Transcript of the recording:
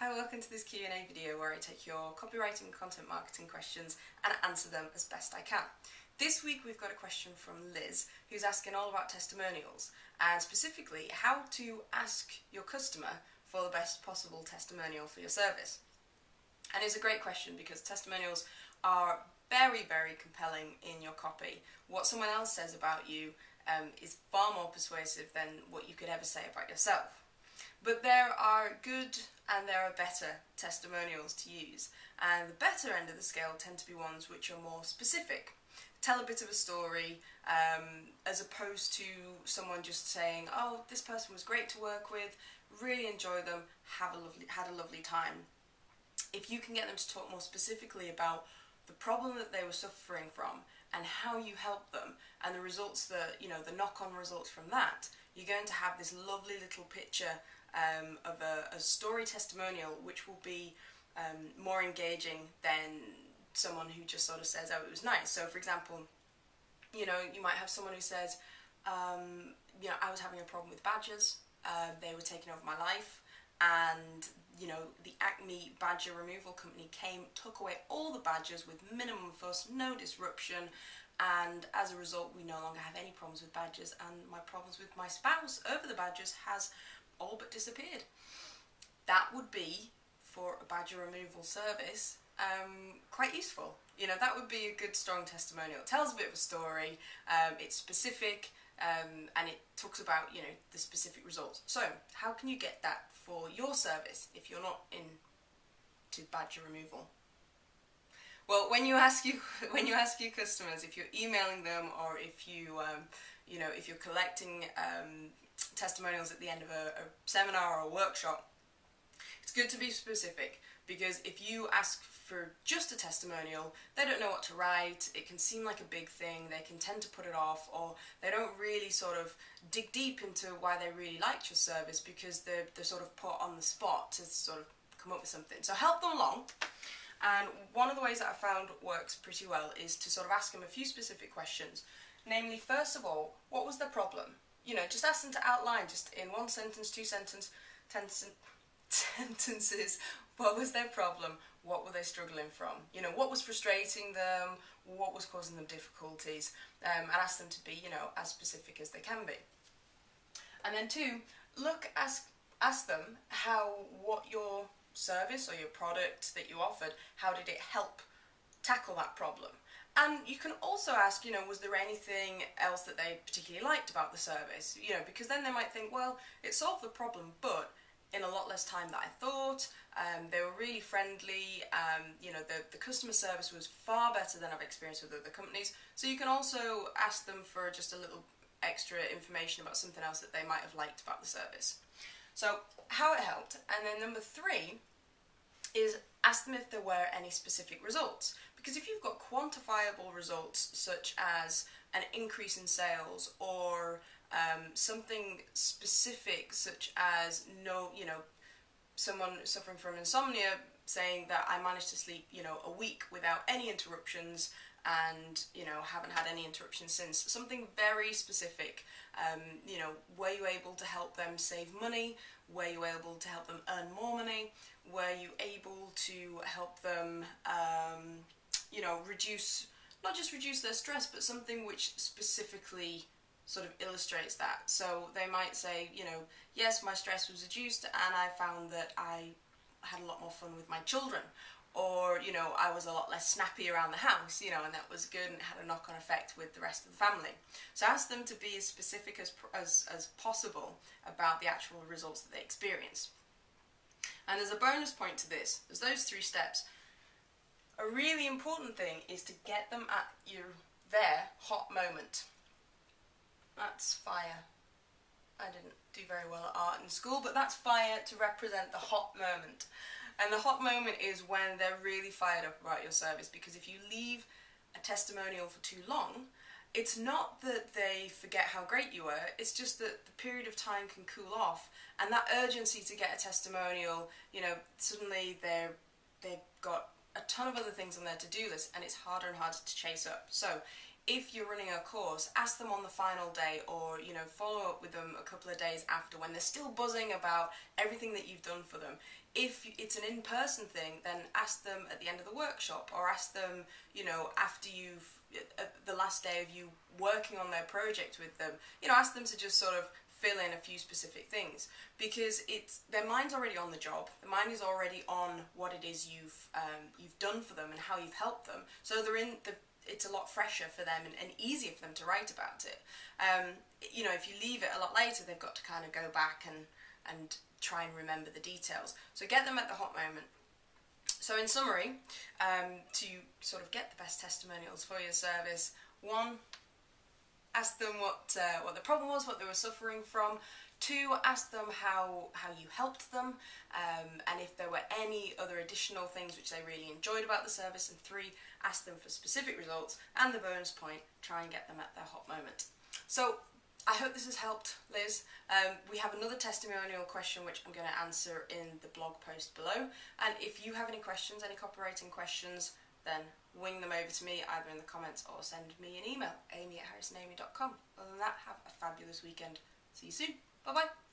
Hi, welcome to this Q&A video where I take your copywriting and content marketing questions and answer them as best I can. This week we've got a question from Liz who's asking all about testimonials and specifically how to ask your customer for the best possible testimonial for your service. And it's a great question because testimonials are very, very compelling in your copy. What someone else says about you is far more persuasive than what you could ever say about yourself. But there are good and there are better testimonials to use, and the better end of the scale tend to be ones which are more specific. Tell a bit of a story, as opposed to someone just saying, oh, this person was great to work with, really enjoy them, had a lovely time. If you can get them to talk more specifically about the problem that they were suffering from and how you helped them and the results that, the knock-on results from that, you're going to have this lovely little picture of a story testimonial which will be more engaging than someone who just sort of says, oh, it was nice. So for example, you might have someone who says, I was having a problem with badgers, they were taking over my life, and the Acme badger removal company took away all the badgers with minimum fuss, no disruption, and as a result we no longer have any problems with badgers, and my problems with my spouse over the badgers has all but disappeared. That would be, for a badger removal service, quite useful. That would be a good strong testimonial. It tells a bit of a story, it's specific, and it talks about the specific results. So how can you get that for your service if you're not into badger removal? Well, when you ask your customers, if you're emailing them or if if you're collecting testimonials at the end of a seminar or a workshop, it's good to be specific, because if you ask for just a testimonial, they don't know what to write, it can seem like a big thing, they can tend to put it off, or they don't really sort of dig deep into why they really liked your service because they're sort of put on the spot to sort of come up with something. So help them along, and one of the ways that I found works pretty well is to sort of ask them a few specific questions. Namely, first of all, what was their problem? Just ask them to outline, just in one sentence, two sentences, what was their problem, what were they struggling from, what was frustrating them, what was causing them difficulties, and ask them to be, as specific as they can be. And then two, ask them what your service or your product that you offered, how did it help tackle that problem? And you can also ask, was there anything else that they particularly liked about the service? Because then they might think, well, it solved the problem, but in a lot less time than I thought. They were really friendly. The customer service was far better than I've experienced with other companies. So you can also ask them for just a little extra information about something else that they might have liked about the service. So how it helped. And then number three is ask them if there were any specific results. Because if you've got quantifiable results such as an increase in sales or something specific such as someone suffering from insomnia saying that I managed to sleep a week without any interruptions and haven't had any interruptions since, something very specific. Were you able to help them save money? Were you able to help them earn more money? Were you able to help them not just reduce their stress, but something which specifically sort of illustrates that? So they might say, yes, my stress was reduced and I found that I had a lot more fun with my children, or I was a lot less snappy around the house, and that was good and it had a knock-on effect with the rest of the family. So ask them to be as specific as possible about the actual results that they experience. And there's a bonus point to this. There's those three steps. A really important thing is to get them at their hot moment. That's fire. I didn't do very well at art in school, but that's fire to represent the hot moment. And the hot moment is when they're really fired up about your service, because if you leave a testimonial for too long, it's not that they forget how great you were, it's just that the period of time can cool off, and that urgency to get a testimonial, suddenly they've got a ton of other things on their to-do list, and it's harder and harder to chase up. So if you're running a course, ask them on the final day, or follow up with them a couple of days after when they're still buzzing about everything that you've done for them. If it's an in-person thing, then ask them at the end of the workshop, or ask them after you've the last day of you working on their project with them. Ask them to just sort of fill in a few specific things, because their mind's already on the job. The mind is already on what it is you've done for them and how you've helped them. So it's a lot fresher for them and easier for them to write about it. If you leave it a lot later, they've got to kind of go back and try and remember the details. So get them at the hot moment. So in summary, to sort of get the best testimonials for your service, 1, ask them what the problem was, what they were suffering from. 2, ask them how you helped them, and if there were any other additional things which they really enjoyed about the service. And 3, ask them for specific results. And the bonus point, try and get them at their hot moment. So I hope this has helped, Liz. We have another testimonial question which I'm going to answer in the blog post below. And if you have any questions, any copywriting questions, then wing them over to me either in the comments or send me an email, amy@harrisonamy.com. Other than that, have a fabulous weekend. See you soon. Bye-bye.